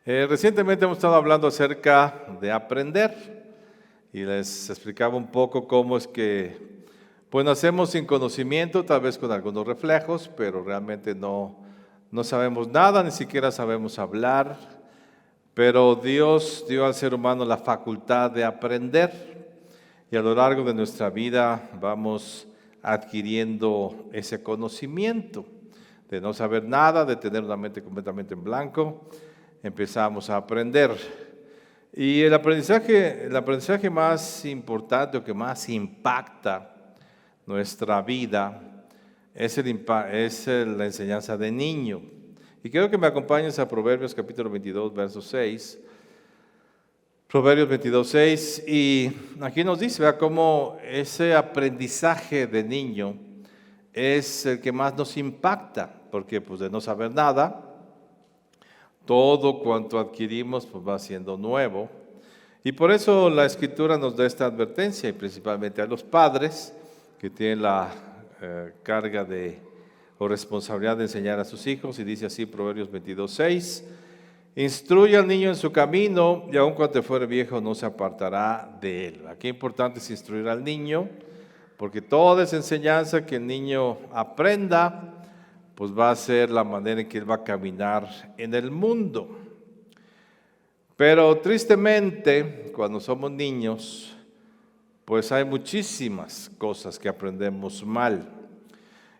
Recientemente hemos estado hablando acerca de aprender y les explicaba un poco cómo es que pues nacemos sin conocimiento, tal vez con algunos reflejos, pero realmente no sabemos nada, ni siquiera sabemos hablar, pero Dios dio al ser humano la facultad de aprender y a lo largo de nuestra vida vamos adquiriendo ese conocimiento de no saber nada, de tener una mente completamente en blanco. Empezamos a aprender. Y el aprendizaje más importante o que más impacta nuestra vida es la enseñanza de niño. Y quiero que me acompañes a Proverbios capítulo 22, verso 6. Proverbios 22, 6. Y aquí nos dice, vea cómo ese aprendizaje de niño es el que más nos impacta, porque pues de no saber nada, todo cuanto adquirimos pues va siendo nuevo. Y por eso la Escritura nos da esta advertencia, y principalmente a los padres que tienen la carga o responsabilidad de enseñar a sus hijos. Y dice así Proverbios 22, 6. Instruye al niño en su camino, y aun cuando fuere viejo no se apartará de él. Aquí importante es instruir al niño, porque toda esa enseñanza que el niño aprenda pues va a ser la manera en que él va a caminar en el mundo. Pero tristemente, cuando somos niños, pues hay muchísimas cosas que aprendemos mal.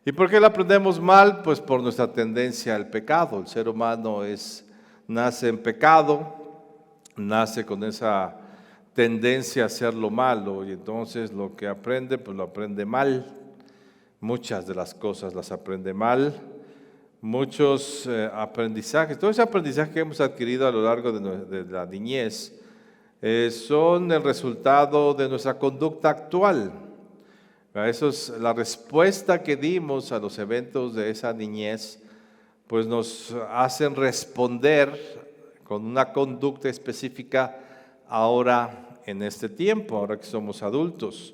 ¿Y por qué la aprendemos mal? Pues por nuestra tendencia al pecado. El ser humano nace en pecado, nace con esa tendencia a hacer lo malo, y entonces lo que aprende, pues lo aprende mal. Muchas de las cosas las aprende mal, muchos aprendizajes, todo ese aprendizaje que hemos adquirido a lo largo de la niñez son el resultado de nuestra conducta actual. Eso es la respuesta que dimos a los eventos de esa niñez, pues nos hacen responder con una conducta específica ahora en este tiempo, ahora que somos adultos.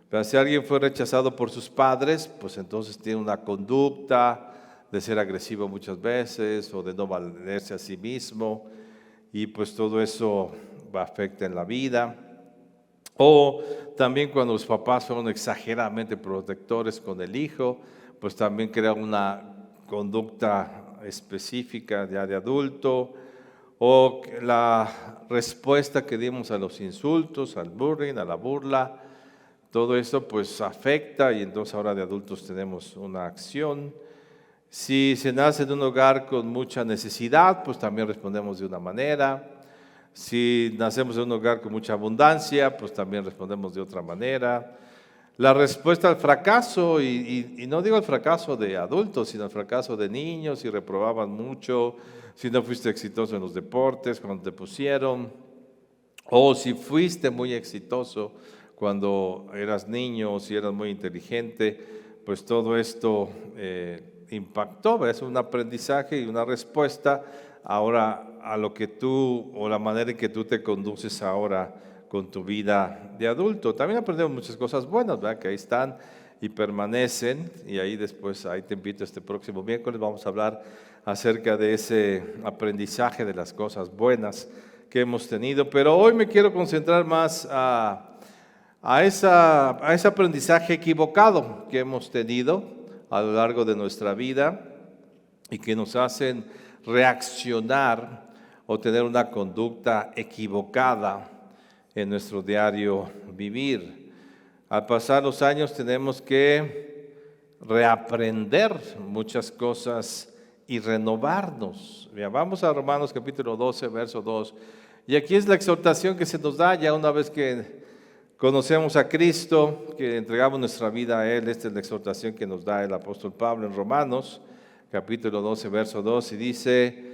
Pero si alguien fue rechazado por sus padres, pues entonces tiene una conducta de ser agresivo muchas veces o de no valerse a sí mismo, y pues todo eso va a afectar en la vida. O también cuando los papás fueron exageradamente protectores con el hijo, pues también crea una conducta específica ya de adulto. O la respuesta que dimos a los insultos, al bullying, a la burla, todo eso pues afecta, y entonces ahora de adultos tenemos una acción. Si se nace en un hogar con mucha necesidad, pues también respondemos de una manera. Si nacemos en un hogar con mucha abundancia, pues también respondemos de otra manera. La respuesta al fracaso, y no digo el fracaso de adultos, sino el fracaso de niños, si reprobaban mucho, si no fuiste exitoso en los deportes cuando te pusieron, o si fuiste muy exitoso cuando eras niño, o si eras muy inteligente, pues todo esto impactó. Es un aprendizaje y una respuesta ahora a lo que tú, o la manera en que tú te conduces ahora con tu vida de adulto. También aprendemos muchas cosas buenas, ¿verdad? Que ahí están y permanecen, y ahí después, ahí te invito este próximo miércoles, vamos a hablar acerca de ese aprendizaje de las cosas buenas que hemos tenido. Pero hoy me quiero concentrar más a ese aprendizaje equivocado que hemos tenido a lo largo de nuestra vida y que nos hacen reaccionar o tener una conducta equivocada en nuestro diario vivir. Al pasar los años tenemos que reaprender muchas cosas y renovarnos. Bien, vamos a Romanos capítulo 12, verso 2. Y aquí es la exhortación que se nos da ya una vez que conocemos a Cristo, que entregamos nuestra vida a Él. Esta es la exhortación que nos da el apóstol Pablo en Romanos, capítulo 12, verso 2, y dice: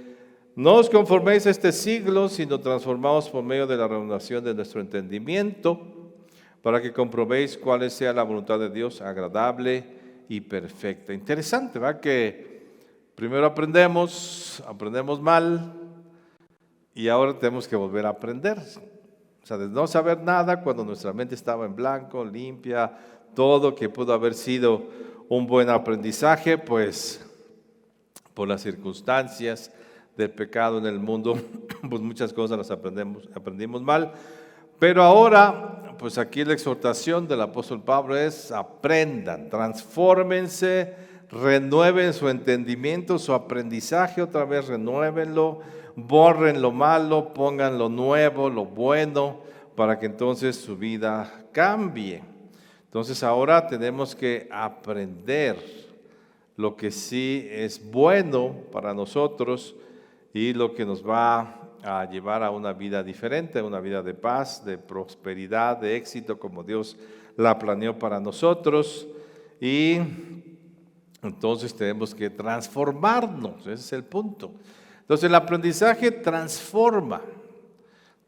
no os conforméis a este siglo, sino transformaos por medio de la renovación de nuestro entendimiento, para que comprobéis cuál sea la voluntad de Dios, agradable y perfecta. Interesante, ¿verdad? Que primero aprendemos mal, y ahora tenemos que volver a aprender. O sea, de no saber nada, cuando nuestra mente estaba en blanco, limpia, todo que pudo haber sido un buen aprendizaje, pues por las circunstancias del pecado en el mundo, pues muchas cosas las aprendimos mal. Pero ahora, pues aquí la exhortación del apóstol Pablo es: aprendan, transfórmense, renueven su entendimiento, su aprendizaje, otra vez renuévenlo, borren lo malo, pongan lo nuevo, lo bueno, para que entonces su vida cambie. Entonces ahora tenemos que aprender lo que sí es bueno para nosotros y lo que nos va a llevar a una vida diferente, a una vida de paz, de prosperidad, de éxito, como Dios la planeó para nosotros. Y entonces tenemos que transformarnos, ese es el punto. Entonces el aprendizaje transforma.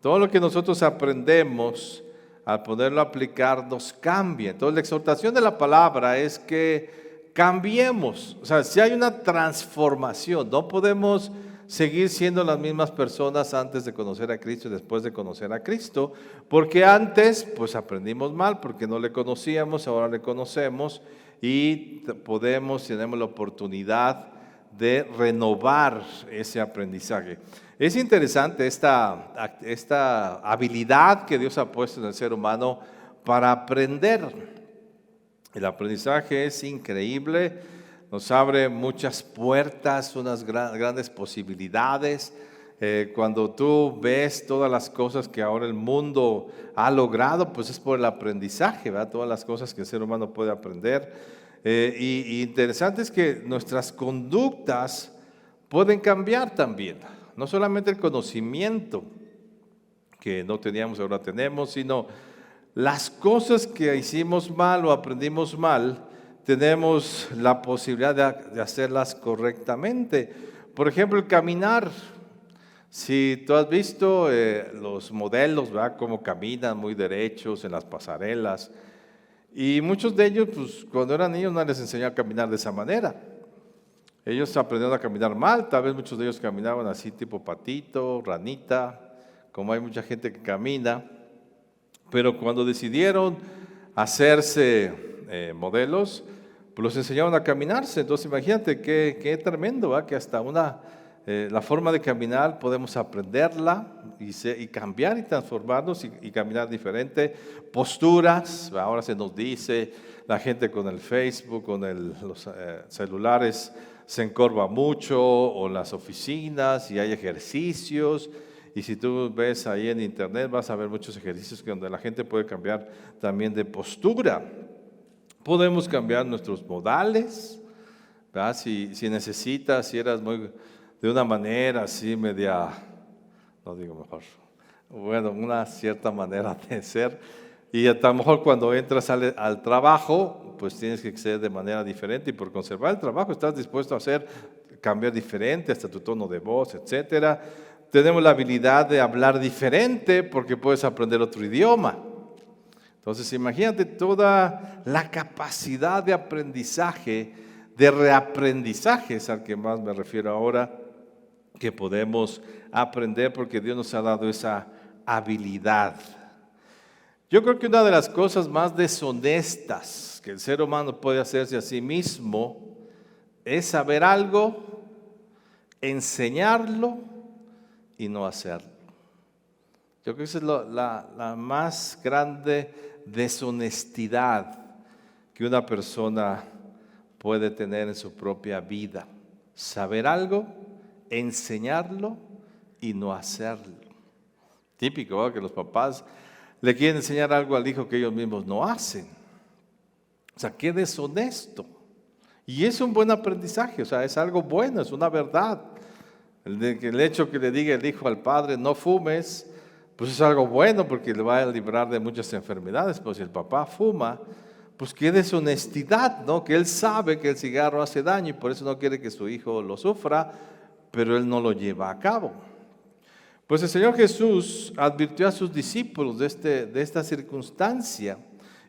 Todo lo que nosotros aprendemos, al poderlo aplicar, nos cambia. Entonces la exhortación de la palabra es que cambiemos. O sea, si hay una transformación, no podemos seguir siendo las mismas personas antes de conocer a Cristo y después de conocer a Cristo, porque antes pues aprendimos mal, porque no le conocíamos, ahora le conocemos y tenemos la oportunidad de renovar ese aprendizaje. Es interesante esta habilidad que Dios ha puesto en el ser humano para aprender. El aprendizaje es increíble, nos abre muchas puertas, unas grandes posibilidades. Cuando tú ves todas las cosas que ahora el mundo ha logrado, pues es por el aprendizaje, ¿verdad? Todas las cosas que el ser humano puede aprender. Y interesante es que nuestras conductas pueden cambiar también. No solamente el conocimiento que no teníamos, ahora tenemos, sino las cosas que hicimos mal o aprendimos mal, tenemos la posibilidad de hacerlas correctamente. Por ejemplo, el caminar. Si tú has visto los modelos, ¿verdad? Cómo caminan muy derechos en las pasarelas. Y muchos de ellos, pues cuando eran niños no les enseñó a caminar de esa manera. Ellos aprendieron a caminar mal, tal vez muchos de ellos caminaban así tipo patito, ranita, como hay mucha gente que camina. Pero cuando decidieron hacerse modelos, pues los enseñaron a caminarse. Entonces imagínate qué tremendo, ¿verdad? Que hasta la forma de caminar podemos aprenderla y cambiar y transformarnos y caminar diferente. Posturas, ahora se nos dice, la gente con el Facebook, con los celulares se encorva mucho, o las oficinas, y hay ejercicios. Y si tú ves ahí en internet vas a ver muchos ejercicios donde la gente puede cambiar también de postura. Podemos cambiar nuestros modales, ¿verdad? Si necesitas, si eras muy de una manera así media, no digo mejor, bueno, una cierta manera de ser, y a lo mejor cuando entras al trabajo, pues tienes que ser de manera diferente, y por conservar el trabajo estás dispuesto a cambiar diferente, hasta tu tono de voz, etcétera. Tenemos la habilidad de hablar diferente porque puedes aprender otro idioma. Entonces imagínate toda la capacidad de aprendizaje, de reaprendizaje, es al que más me refiero ahora, que podemos aprender porque Dios nos ha dado esa habilidad. Yo creo que una de las cosas más deshonestas que el ser humano puede hacerse a sí mismo es saber algo, enseñarlo y no hacerlo. Yo creo que esa es la más grande deshonestidad que una persona puede tener en su propia vida. Saber algo, enseñarlo y no hacerlo. Típico, ¿verdad? Que los papás le quieren enseñar algo al hijo que ellos mismos no hacen. O sea, qué deshonesto. Y es un buen aprendizaje, o sea, es algo bueno, es una verdad. El hecho que le diga el hijo al padre, no fumes, pues es algo bueno porque le va a librar de muchas enfermedades. Pues si el papá fuma, pues qué deshonestidad, ¿no? Que él sabe que el cigarro hace daño y por eso no quiere que su hijo lo sufra, pero él no lo lleva a cabo. Pues el Señor Jesús advirtió a sus discípulos de esta circunstancia.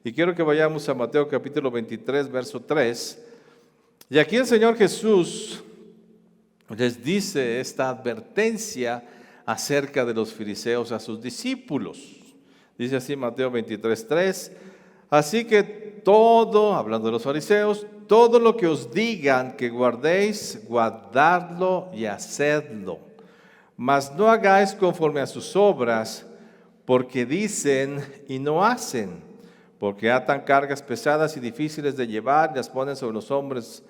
Y quiero que vayamos a Mateo capítulo 23, verso 3. Y aquí el Señor Jesús les dice esta advertencia acerca de los fariseos a sus discípulos. Dice así Mateo 23, 3. Así que hablando de los fariseos, todo lo que os digan que guardéis, guardadlo y hacedlo. Mas no hagáis conforme a sus obras, porque dicen y no hacen, porque atan cargas pesadas y difíciles de llevar, y las ponen sobre los hombros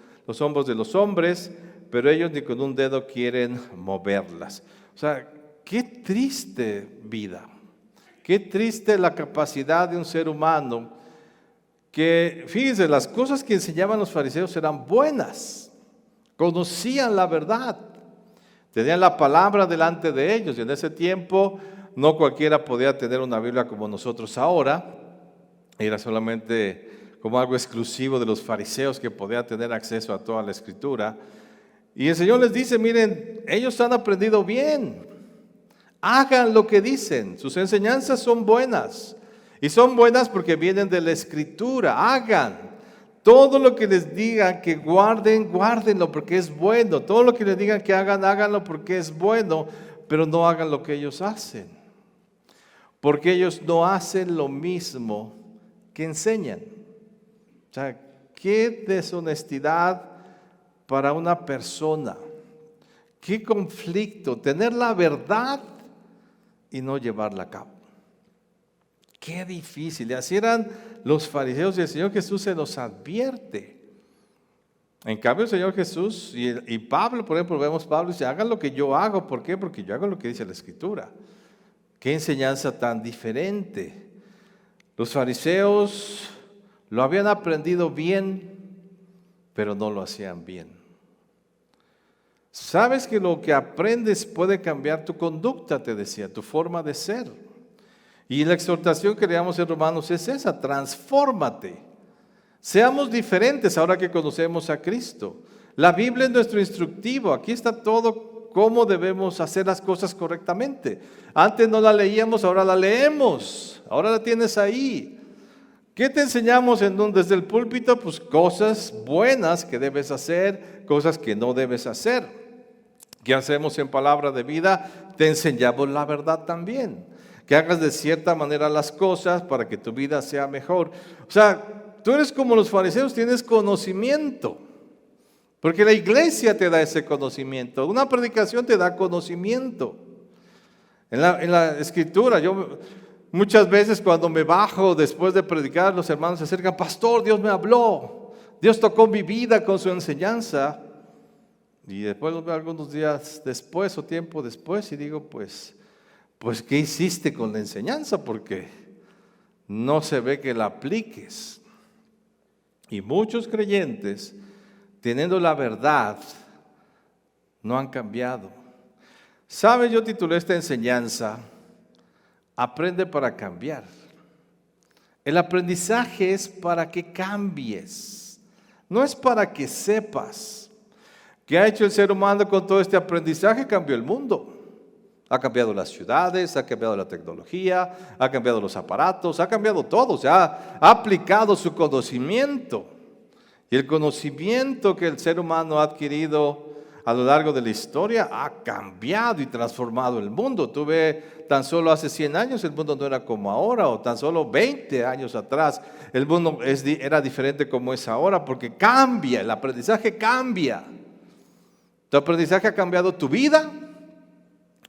de los hombres, pero ellos ni con un dedo quieren moverlas. O sea, qué triste vida, qué triste la capacidad de un ser humano que, fíjense, las cosas que enseñaban los fariseos eran buenas, conocían la verdad, tenían la palabra delante de ellos, y en ese tiempo no cualquiera podía tener una Biblia como nosotros ahora, era solamente como algo exclusivo de los fariseos que podía tener acceso a toda la Escritura. Y el Señor les dice, miren, ellos han aprendido bien, hagan lo que dicen, sus enseñanzas son buenas. Y son buenas porque vienen de la Escritura, hagan. Todo lo que les digan que guarden, guárdenlo porque es bueno. Todo lo que les digan que hagan, háganlo porque es bueno, pero no hagan lo que ellos hacen. Porque ellos no hacen lo mismo que enseñan. O sea, qué deshonestidad para una persona. Qué conflicto, tener la verdad y no llevarla a cabo. Qué difícil. Y así eran los fariseos y el Señor Jesús se los advierte. En cambio el Señor Jesús y Pablo, por ejemplo, vemos Pablo dice, hagan lo que yo hago. ¿Por qué? Porque yo hago lo que dice la Escritura. Qué enseñanza tan diferente. Los fariseos lo habían aprendido bien, pero no lo hacían bien. Sabes que lo que aprendes puede cambiar tu conducta, te decía, tu forma de ser. Y la exhortación que le damos en Romanos es esa, transfórmate. Seamos diferentes ahora que conocemos a Cristo. La Biblia es nuestro instructivo, aquí está todo cómo debemos hacer las cosas correctamente. Antes no la leíamos, ahora la leemos, ahora la tienes ahí. ¿Qué te enseñamos desde el púlpito? Pues cosas buenas que debes hacer, cosas que no debes hacer. ¿Qué hacemos en Palabra de Vida? Te enseñamos la verdad también. Que hagas de cierta manera las cosas para que tu vida sea mejor. O sea, tú eres como los fariseos, tienes conocimiento. Porque la iglesia te da ese conocimiento. Una predicación te da conocimiento. En la Escritura, yo muchas veces cuando me bajo después de predicar, los hermanos se acercan, pastor, Dios me habló. Dios tocó mi vida con su enseñanza. Y después los veo algunos días después o tiempo después y digo, pues ¿qué hiciste con la enseñanza? Porque no se ve que la apliques. Y muchos creyentes, teniendo la verdad, no han cambiado. ¿Sabes? Yo titulé esta enseñanza, Aprende para cambiar. El aprendizaje es para que cambies, no es para que sepas. ¿Qué ha hecho el ser humano con todo este aprendizaje? Cambió el mundo. Ha cambiado las ciudades, ha cambiado la tecnología, ha cambiado los aparatos, ha cambiado todo, o sea, ha aplicado su conocimiento. Y el conocimiento que el ser humano ha adquirido a lo largo de la historia ha cambiado y transformado el mundo. Tú ves, tan solo hace 100 años el mundo no era como ahora, o tan solo 20 años atrás el mundo era diferente como es ahora, porque cambia, el aprendizaje cambia. Tu aprendizaje ha cambiado tu vida.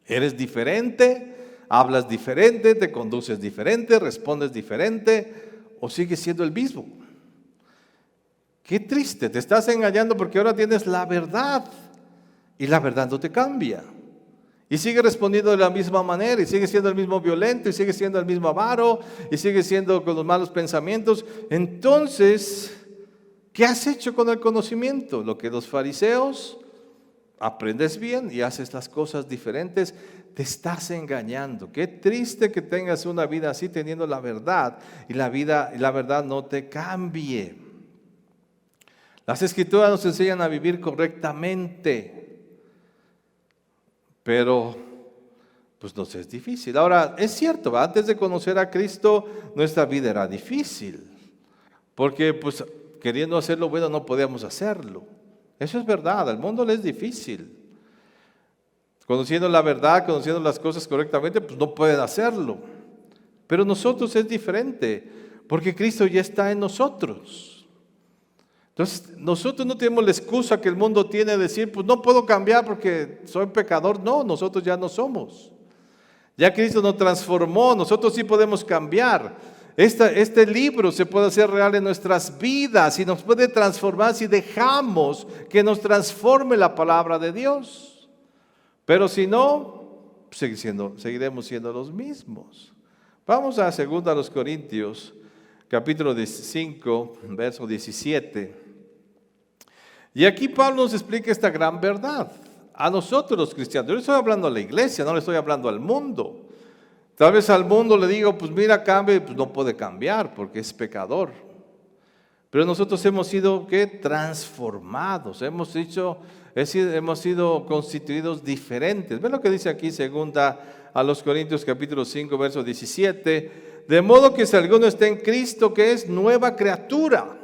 Eres diferente, hablas diferente, te conduces diferente, respondes diferente o sigues siendo el mismo. Qué triste, te estás engañando porque ahora tienes la verdad y la verdad no te cambia. Y sigues respondiendo de la misma manera y sigues siendo el mismo violento y sigues siendo el mismo avaro y sigues siendo con los malos pensamientos. Entonces, ¿qué has hecho con el conocimiento? Lo que los fariseos... Aprendes bien y haces las cosas diferentes, te estás engañando. Qué triste que tengas una vida así teniendo la verdad y la verdad no te cambie. Las Escrituras nos enseñan a vivir correctamente, pero pues nos es difícil. Ahora, es cierto, antes de conocer a Cristo, nuestra vida era difícil, porque pues queriendo hacer lo bueno no podíamos hacerlo. Eso es verdad, al mundo le es difícil. Conociendo la verdad, conociendo las cosas correctamente, pues no pueden hacerlo. Pero nosotros es diferente, porque Cristo ya está en nosotros. Entonces, nosotros no tenemos la excusa que el mundo tiene de decir, pues no puedo cambiar porque soy pecador. No, nosotros ya no somos. Ya Cristo nos transformó, nosotros sí podemos cambiar. Este libro se puede hacer real en nuestras vidas y nos puede transformar si dejamos que nos transforme la palabra de Dios. Pero si no, seguiremos siendo los mismos. Vamos a 2 Corintios, capítulo 5, verso 17. Y aquí Pablo nos explica esta gran verdad. A nosotros los cristianos, yo le estoy hablando a la iglesia, no le estoy hablando al mundo. Tal vez al mundo le digo, pues mira, cambie, pues no puede cambiar porque es pecador. Pero nosotros hemos sido, ¿qué? Transformados, hemos sido constituidos diferentes. ¿Ven lo que dice aquí 2 Corintios capítulo 5, verso 17? De modo que si alguno está en Cristo, que es nueva criatura.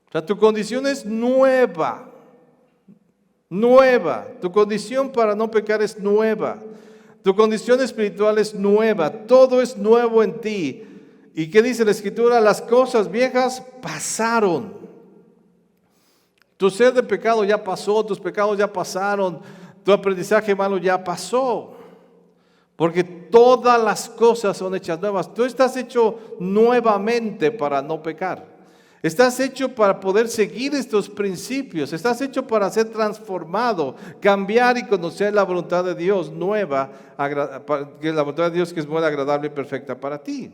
O sea, tu condición es nueva. Nueva. Tu condición para no pecar es nueva. Tu condición espiritual es nueva. Todo es nuevo en ti. ¿Y qué dice la Escritura? Las cosas viejas pasaron. Tu sed de pecado ya pasó, tus pecados ya pasaron, tu aprendizaje malo ya pasó. Porque todas las cosas son hechas nuevas. Tú estás hecho nuevamente para no pecar. Estás hecho para poder seguir estos principios. Estás hecho para ser transformado, cambiar y conocer la voluntad de Dios nueva, que la voluntad de Dios que es buena, agradable y perfecta para ti.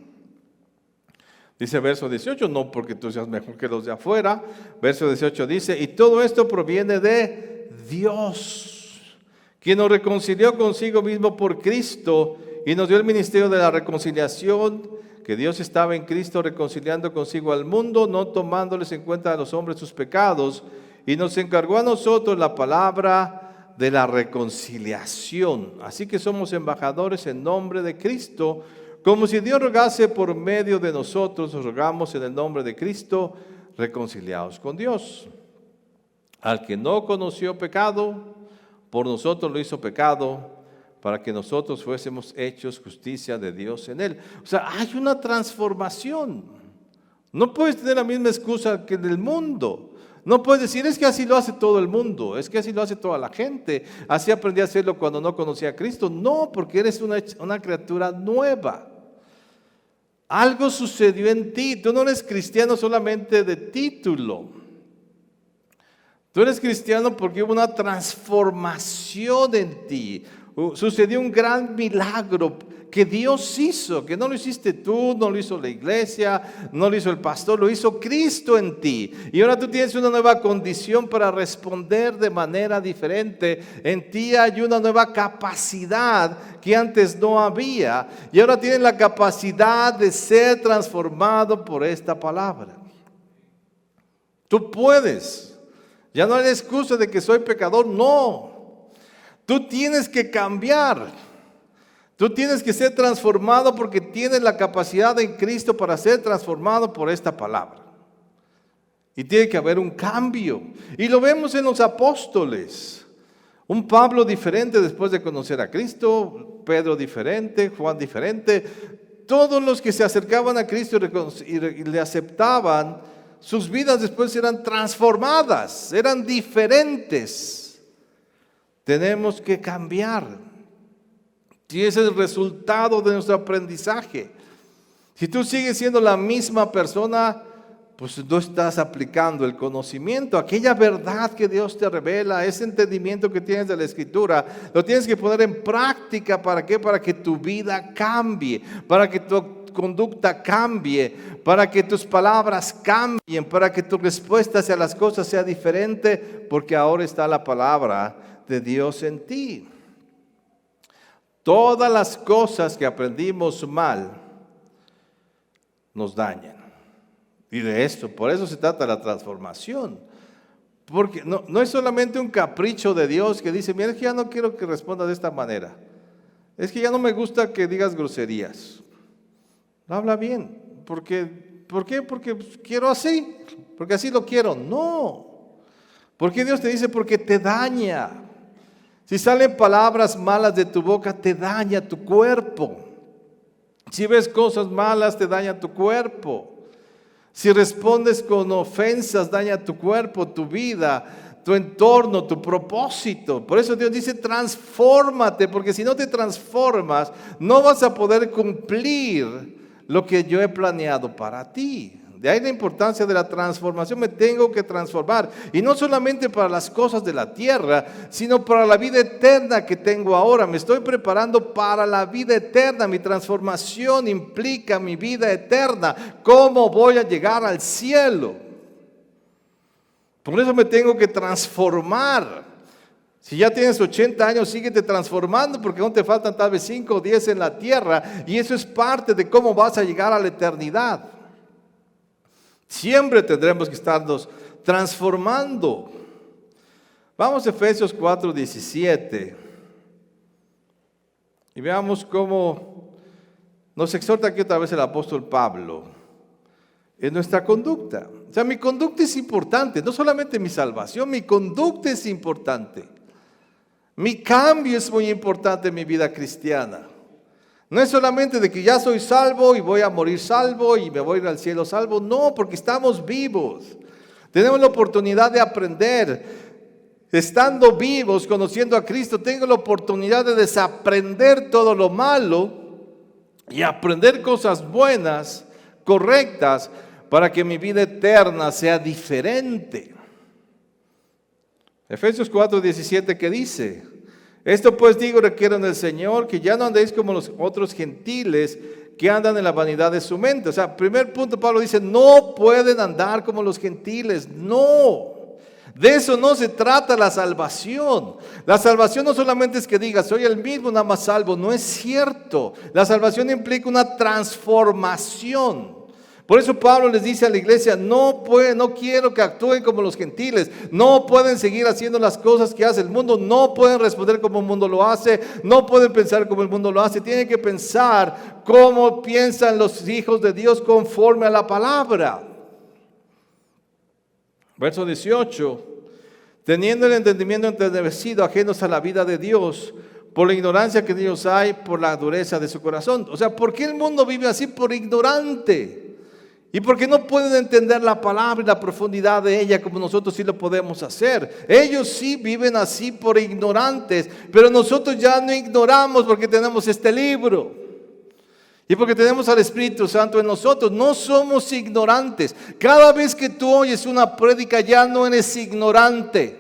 Dice verso 18, no porque tú seas mejor que los de afuera. Verso 18 dice, y todo esto proviene de Dios, quien nos reconcilió consigo mismo por Cristo y nos dio el ministerio de la reconciliación, que Dios estaba en Cristo reconciliando consigo al mundo, no tomándoles en cuenta a los hombres sus pecados, y nos encargó a nosotros la palabra de la reconciliación. Así que somos embajadores en nombre de Cristo, como si Dios rogase por medio de nosotros, nos rogamos en el nombre de Cristo, reconciliados con Dios. Al que no conoció pecado, por nosotros lo hizo pecado, para que nosotros fuésemos hechos justicia de Dios en él. O sea, hay una transformación. No puedes tener la misma excusa que en el mundo. No puedes decir, es que así lo hace todo el mundo, es que así lo hace toda la gente. Así aprendí a hacerlo cuando no conocía a Cristo. No, porque eres una criatura nueva. Algo sucedió en ti. Tú no eres cristiano solamente de título. Tú eres cristiano porque hubo una transformación en ti. Sucedió un gran milagro que Dios hizo, que no lo hiciste tú, no lo hizo la iglesia, no lo hizo el pastor, lo hizo Cristo en ti. Y ahora tú tienes una nueva condición para responder de manera diferente. En ti hay una nueva capacidad que antes no había. Y ahora tienes la capacidad de ser transformado por esta palabra. Tú puedes. Ya no hay excusa de que soy pecador, no. Tú tienes que cambiar. Tú tienes que ser transformado porque tienes la capacidad en Cristo para ser transformado por esta palabra. Y tiene que haber un cambio. Y lo vemos en los apóstoles. Un Pablo diferente después de conocer a Cristo, Pedro diferente, Juan diferente. Todos los que se acercaban a Cristo y le aceptaban, sus vidas después eran transformadas, eran diferentes. Tenemos que cambiar. Y ese es el resultado de nuestro aprendizaje. Si tú sigues siendo la misma persona, pues no estás aplicando el conocimiento, aquella verdad que Dios te revela, ese entendimiento que tienes de la Escritura, lo tienes que poner en práctica. ¿Para qué? Para que tu vida cambie, para que tu conducta cambie, para que tus palabras cambien, para que tu respuesta hacia las cosas sea diferente, porque ahora está la palabra de Dios en ti. Todas las cosas que aprendimos mal nos dañan. Y de esto, por eso se trata la transformación. Porque no es solamente un capricho de Dios que dice, mira, es que ya no quiero que respondas de esta manera. Es que ya no me gusta que digas groserías. Habla bien. ¿Por qué? Porque quiero así. Porque así lo quiero. No. ¿Por qué Dios te dice? Porque te daña. Si salen palabras malas de tu boca, te daña tu cuerpo. Si ves cosas malas, te daña tu cuerpo. Si respondes con ofensas, daña tu cuerpo, tu vida, tu entorno, tu propósito. Por eso Dios dice, transfórmate, porque si no te transformas, no vas a poder cumplir lo que yo he planeado para ti. De ahí la importancia de la transformación. Me tengo que transformar. Y no solamente para las cosas de la tierra, sino para la vida eterna que tengo ahora. Me estoy preparando para la vida eterna. Mi transformación implica mi vida eterna. ¿Cómo voy a llegar al cielo? Por eso me tengo que transformar. Si ya tienes 80 años, síguete transformando porque aún te faltan tal vez 5 o 10 en la tierra. Y eso es parte de cómo vas a llegar a la eternidad. Siempre tendremos que estarnos transformando. Vamos a Efesios 4:17 y veamos cómo nos exhorta aquí otra vez el apóstol Pablo en nuestra conducta. O sea, mi conducta es importante, no solamente mi salvación, mi conducta es importante. Mi cambio es muy importante en mi vida cristiana. No es solamente de que ya soy salvo y voy a morir salvo y me voy a ir al cielo salvo. No, porque estamos vivos. Tenemos la oportunidad de aprender. Estando vivos, conociendo a Cristo, tengo la oportunidad de desaprender todo lo malo y aprender cosas buenas, correctas, para que mi vida eterna sea diferente. Efesios 4:17, ¿qué dice? Esto pues digo, requiero en el Señor, que ya no andéis como los otros gentiles que andan en la vanidad de su mente. O sea, primer punto, Pablo dice, no pueden andar como los gentiles. No, de eso no se trata la salvación. La salvación no solamente es que digas, soy el mismo, nada más salvo. No es cierto. La salvación implica una transformación. Por eso Pablo les dice a la iglesia, no quiero que actúen como los gentiles, no pueden seguir haciendo las cosas que hace el mundo, no pueden responder como el mundo lo hace, no pueden pensar como el mundo lo hace, tienen que pensar como piensan los hijos de Dios conforme a la palabra. Verso 18, teniendo el entendimiento entenebrecido, ajenos a la vida de Dios, por la ignorancia que en ellos hay, por la dureza de su corazón. O sea, ¿por qué el mundo vive así? Por ignorante. Y porque no pueden entender la palabra y la profundidad de ella como nosotros sí lo podemos hacer. Ellos sí viven así por ignorantes, pero nosotros ya no ignoramos porque tenemos este libro. Y porque tenemos al Espíritu Santo en nosotros, no somos ignorantes. Cada vez que tú oyes una prédica ya no eres ignorante.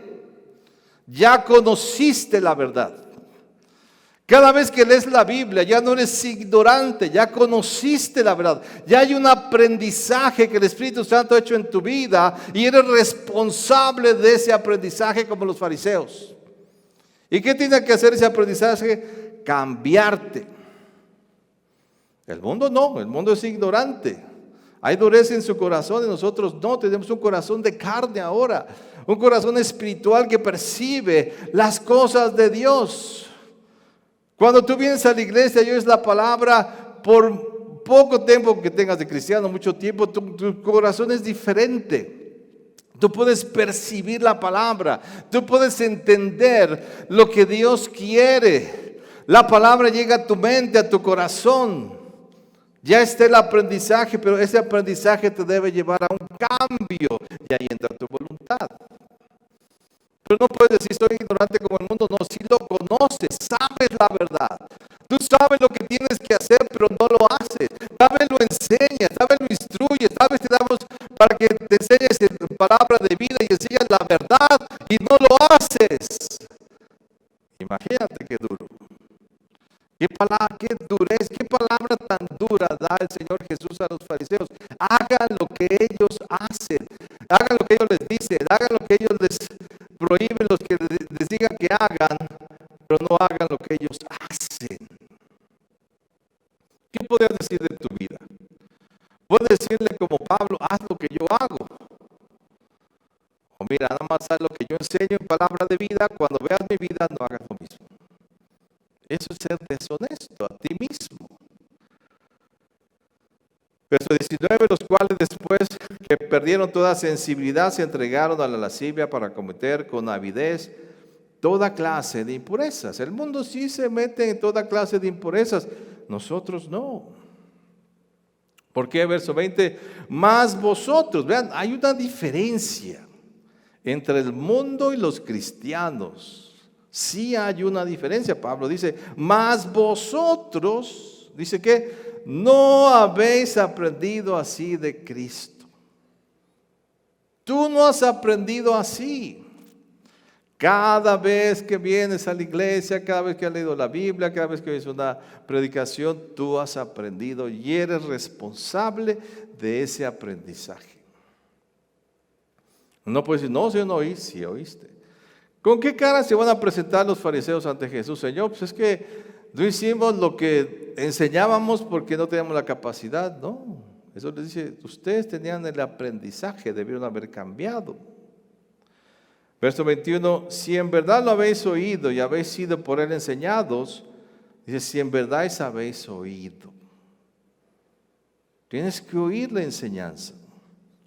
Ya conociste la verdad. Cada vez que lees la Biblia ya no eres ignorante, ya conociste la verdad. Ya hay un aprendizaje que el Espíritu Santo ha hecho en tu vida y eres responsable de ese aprendizaje como los fariseos. ¿Y qué tiene que hacer ese aprendizaje? Cambiarte. El mundo no, el mundo es ignorante. Hay dureza en su corazón y nosotros no, tenemos un corazón de carne ahora. Un corazón espiritual que percibe las cosas de Dios. Cuando tú vienes a la iglesia y oyes la palabra, por poco tiempo que tengas de cristiano, mucho tiempo, tu corazón es diferente. Tú puedes percibir la palabra, tú puedes entender lo que Dios quiere. La palabra llega a tu mente, a tu corazón. Ya está el aprendizaje, pero ese aprendizaje te debe llevar a un cambio y ahí entra tu voluntad. Pero no puedes decir, soy ignorante como el mundo. No, si lo conoces, sabes la verdad. Tú sabes lo que tienes que hacer, pero no lo haces. Tal vez lo enseñas, tal vez lo instruyes, tal vez te damos para que te enseñes palabra de vida y enseñas la verdad y no lo haces. Imagínate qué duro. Qué durez, qué palabra tan dura da el Señor Jesús a los fariseos. Hagan lo que ellos hacen, hagan lo que ellos les dicen, hagan lo que ellos les prohíben, los que les digan que hagan, pero no hagan lo que ellos hacen. ¿Qué podrías decir de tu vida? Puedes decirle como Pablo, haz lo que yo hago. O mira, nada más haz lo que yo enseño en palabra de vida, cuando veas mi vida no hagas lo mismo. Eso es ser deshonesto a ti mismo. Verso 19, los cuales después que perdieron toda sensibilidad se entregaron a la lascivia para cometer con avidez toda clase de impurezas. El mundo sí se mete en toda clase de impurezas, nosotros no. ¿Por qué? Verso 20, más vosotros. Vean, hay una diferencia entre el mundo y los cristianos. Sí hay una diferencia. Pablo dice, más vosotros, dice que no habéis aprendido así de Cristo. Tú no has aprendido así. Cada vez que vienes a la iglesia, cada vez que has leído la Biblia, cada vez que ves una predicación, tú has aprendido y eres responsable de ese aprendizaje. No puedes decir, no, yo no oí, sí oíste. ¿Con qué cara se van a presentar los fariseos ante Jesús? Señor, pues es que no hicimos lo que enseñábamos porque no teníamos la capacidad. No, eso les dice, ustedes tenían el aprendizaje, debieron haber cambiado. Verso 21, si en verdad lo habéis oído y habéis sido por él enseñados, dice, si en verdad habéis oído. Tienes que oír la enseñanza,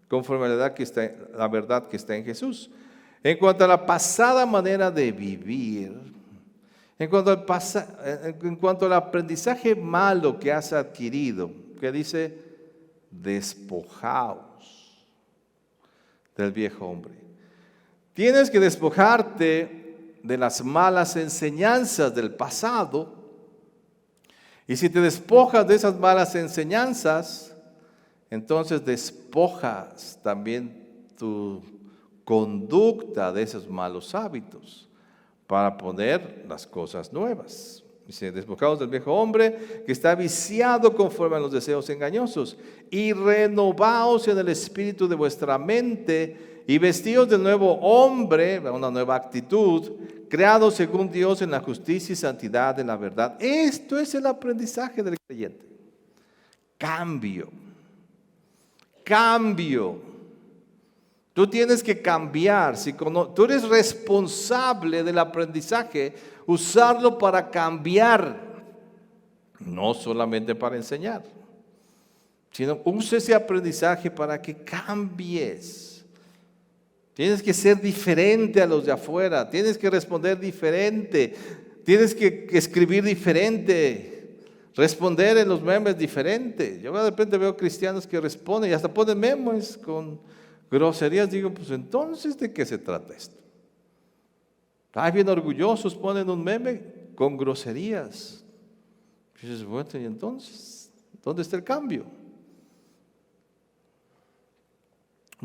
conforme a la verdad que está en Jesús. En cuanto a la pasada manera de vivir, en cuanto al aprendizaje malo que has adquirido, que dice, despojaos del viejo hombre. Tienes que despojarte de las malas enseñanzas del pasado. Y si te despojas de esas malas enseñanzas, entonces despojas también tu conducta de esos malos hábitos para poner las cosas nuevas. Dice, despojaos del viejo hombre que está viciado conforme a los deseos engañosos y renovaos en el espíritu de vuestra mente y vestidos del nuevo hombre, una nueva actitud, creado según Dios en la justicia y santidad de la verdad. Esto es el aprendizaje del creyente. Cambio. Tú tienes que cambiar. Tú eres responsable del aprendizaje, usarlo para cambiar, no solamente para enseñar, sino use ese aprendizaje para que cambies. Tienes que ser diferente a los de afuera, tienes que responder diferente, tienes que escribir diferente, responder en los memes diferente. Yo de repente veo cristianos que responden y hasta ponen memes con groserías. Digo, pues entonces, ¿de qué se trata esto? Ay, bien orgullosos, ponen un meme con groserías. Y dices, bueno, y entonces, ¿dónde está el cambio?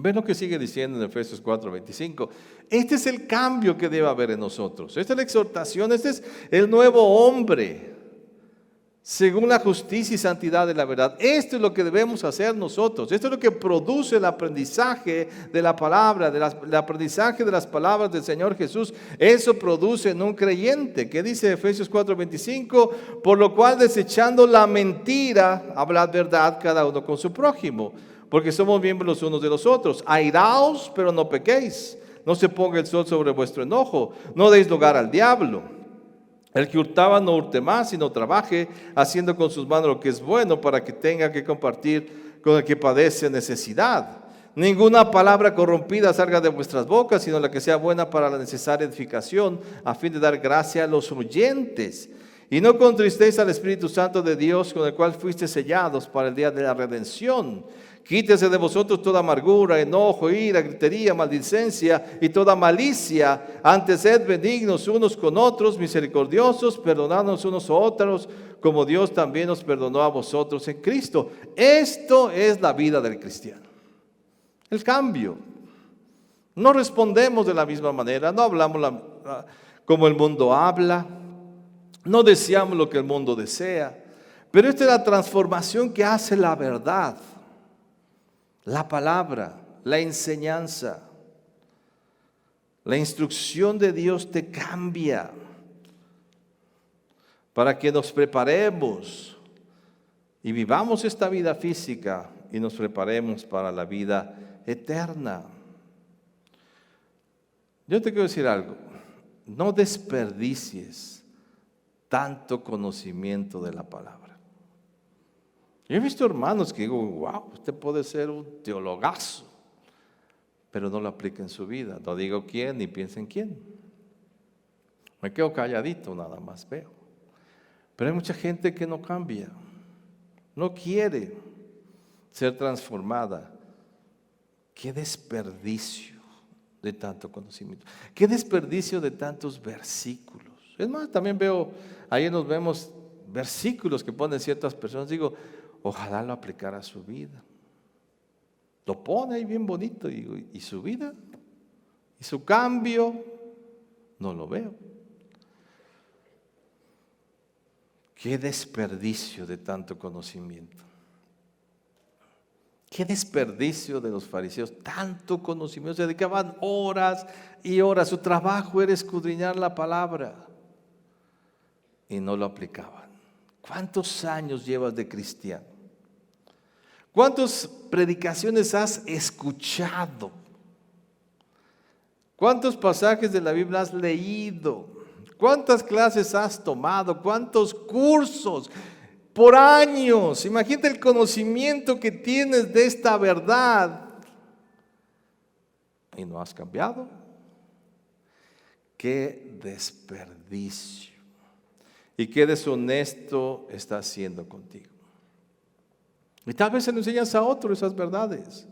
Ven lo que sigue diciendo en Efesios 4:25. Este es el cambio que debe haber en nosotros. Esta es la exhortación, este es el nuevo hombre, según la justicia y santidad de la verdad. Esto es lo que debemos hacer nosotros. Esto es lo que produce el aprendizaje de la palabra, el aprendizaje de las palabras del Señor Jesús. Eso produce en un creyente. ¿Qué dice Efesios 4:25? Por lo cual, desechando la mentira, hablad verdad cada uno con su prójimo, porque somos miembros los unos de los otros. Airaos, pero no pequéis. No se ponga el sol sobre vuestro enojo. No deis lugar al diablo. El que hurtaba no hurte más, sino trabaje, haciendo con sus manos lo que es bueno, para que tenga que compartir con el que padece necesidad. Ninguna palabra corrompida salga de vuestras bocas, sino la que sea buena para la necesaria edificación, a fin de dar gracia a los oyentes. Y no contristéis al Espíritu Santo de Dios, con el cual fuisteis sellados para el día de la redención. Quítese de vosotros toda amargura, enojo, ira, gritería, maldicencia y toda malicia. Antes sed benignos unos con otros, misericordiosos, perdonándonos unos a otros, como Dios también nos perdonó a vosotros en Cristo. Esto es la vida del cristiano. El cambio. No respondemos de la misma manera, no hablamos como el mundo habla, no deseamos lo que el mundo desea, pero esta es la transformación que hace la verdad. La palabra, la enseñanza, la instrucción de Dios te cambia para que nos preparemos y vivamos esta vida física y nos preparemos para la vida eterna. Yo te quiero decir algo, no desperdicies tanto conocimiento de la palabra. Yo he visto hermanos que digo, wow, usted puede ser un teologazo, pero no lo aplica en su vida. No digo quién ni piensen quién. Me quedo calladito, nada más veo. Pero hay mucha gente que no cambia, no quiere. ser transformada. Qué desperdicio de tanto conocimiento. Qué desperdicio de tantos versículos. Es más, también veo, ahí nos vemos versículos que ponen ciertas personas. Digo, ojalá lo aplicara a su vida. Lo pone ahí bien bonito. ¿Y su vida? ¿Y su cambio? No lo veo. Qué desperdicio de tanto conocimiento. Qué desperdicio de los fariseos, tanto conocimiento. Se dedicaban horas y horas. Su trabajo era escudriñar la palabra y no lo aplicaban. ¿Cuántos años llevas de cristiano? ¿Cuántas predicaciones has escuchado? ¿Cuántos pasajes de la Biblia has leído? ¿Cuántas clases has tomado? ¿Cuántos cursos? Por años. Imagínate el conocimiento que tienes de esta verdad. ¿Y no has cambiado? Qué desperdicio. Y qué deshonesto está haciendo contigo. Y tal vez se lo enseñas a otro esas verdades,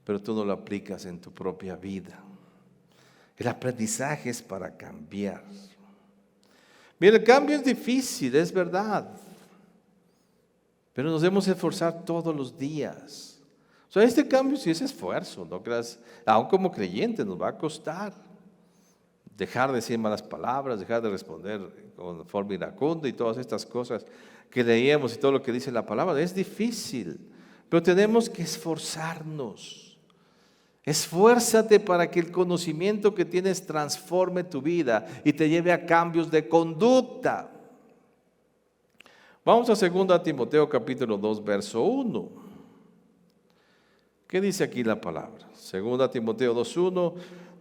pero tú no lo aplicas en tu propia vida. El aprendizaje es para cambiar. Mira, el cambio es difícil, es verdad. Pero nos debemos esforzar todos los días. O sea, este cambio sí es esfuerzo, no creas, aún como creyente nos va a costar. Dejar de decir malas palabras, dejar de responder con forma iracunda y todas estas cosas que leíamos y todo lo que dice la palabra. Es difícil, pero tenemos que esforzarnos. Esfuérzate para que el conocimiento que tienes transforme tu vida y te lleve a cambios de conducta. Vamos a 2 Timoteo capítulo 2, verso 1. ¿Qué dice aquí la palabra? 2 Timoteo 2, 1.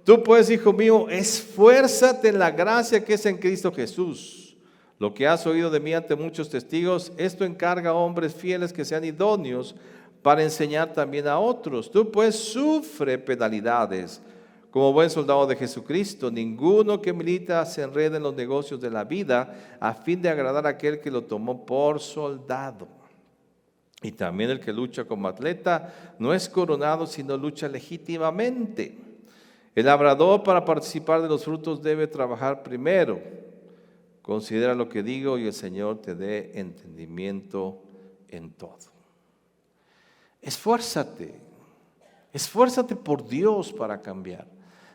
Tú pues, hijo mío, esfuérzate en la gracia que es en Cristo Jesús. Lo que has oído de mí ante muchos testigos, esto encarga a hombres fieles que sean idóneos para enseñar también a otros. Tú pues sufre penalidades como buen soldado de Jesucristo. Ninguno que milita se enreda en los negocios de la vida a fin de agradar a aquel que lo tomó por soldado. Y también el que lucha como atleta no es coronado, sino lucha legítimamente. El labrador, para participar de los frutos, debe trabajar primero. Considera lo que digo y el Señor te dé entendimiento en todo. Esfuérzate por Dios para cambiar.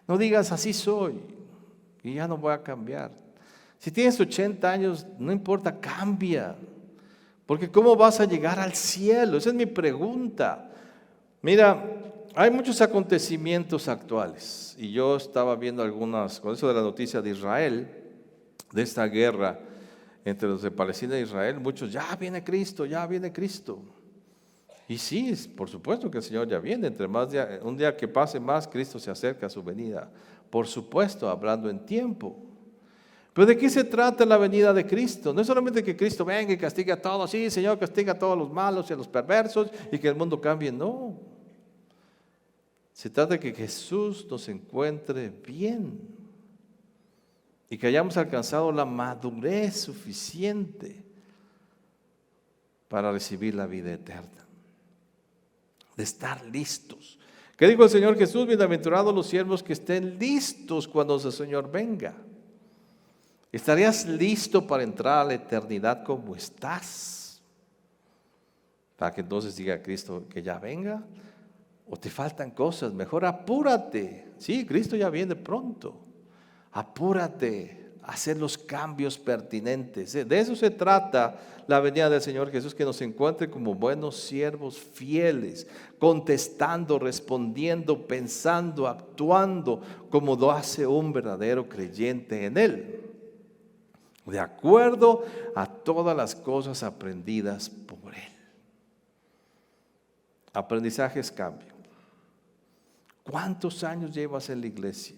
No digas así soy y ya no voy a cambiar. Si tienes 80 años, no importa, cambia. Porque ¿cómo vas a llegar al cielo? Esa es mi pregunta. Mira, hay muchos acontecimientos actuales y yo estaba viendo algunas, con eso de la noticia de Israel, de esta guerra entre los de Palestina e Israel, muchos, ya viene Cristo, ya viene Cristo. Y sí, por supuesto que el Señor ya viene, entre más un día que pase más, Cristo se acerca a su venida. Por supuesto, hablando en tiempo. Pero ¿de qué se trata la venida de Cristo? No es solamente que Cristo venga y castigue a todos, sí, Señor, castiga a todos los malos y a los perversos y que el mundo cambie, no. Se trata de que Jesús nos encuentre bien y que hayamos alcanzado la madurez suficiente para recibir la vida eterna, de estar listos. ¿Qué dijo el Señor Jesús? Bienaventurados los siervos que estén listos cuando el Señor venga. ¿Estarías listo para entrar a la eternidad como estás? Para que entonces diga Cristo que ya venga. ¿O te faltan cosas? Mejor apúrate. Sí, Cristo ya viene pronto. Apúrate a hacer los cambios pertinentes. De eso se trata la venida del Señor Jesús, que nos encuentre como buenos siervos fieles, contestando, respondiendo, pensando, actuando como lo hace un verdadero creyente en Él, de acuerdo a todas las cosas aprendidas por Él. Aprendizaje es cambio. ¿Cuántos años llevas en la iglesia?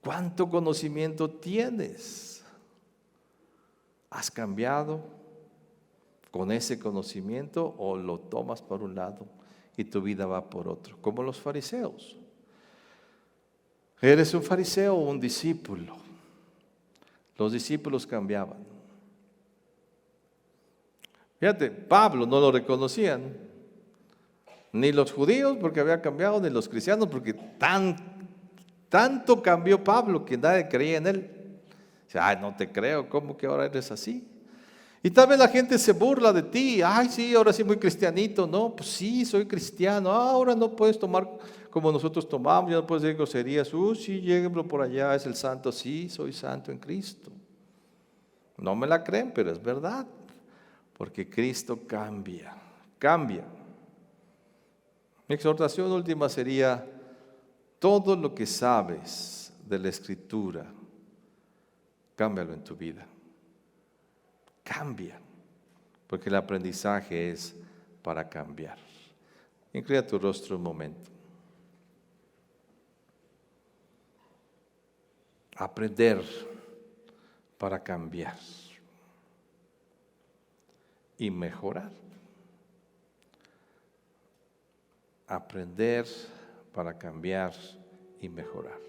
¿Cuánto conocimiento tienes? ¿Has cambiado con ese conocimiento o lo tomas por un lado y tu vida va por otro? Como los fariseos. ¿Eres un fariseo o un discípulo? Los discípulos cambiaban. Fíjate, Pablo no lo reconocían, ni los judíos porque había cambiado, ni los cristianos porque tanto cambió Pablo que nadie creía en él. Dice, ay, no te creo, ¿cómo que ahora eres así? Y tal vez la gente se burla de ti, ay, sí, ahora sí muy cristianito. No, pues sí, soy cristiano. Ahora no puedes tomar como nosotros tomamos, ya no puedes decir groserías. Sí, lléguenlo por allá, es el santo. Sí, soy santo en Cristo. No me la creen, pero es verdad, porque Cristo cambia, cambia. Mi exhortación última sería, todo lo que sabes de la Escritura, cámbialo en tu vida. Cambia, porque el aprendizaje es para cambiar. Inclina tu rostro un momento. Aprender para cambiar y mejorar. Aprender para cambiar y mejorar.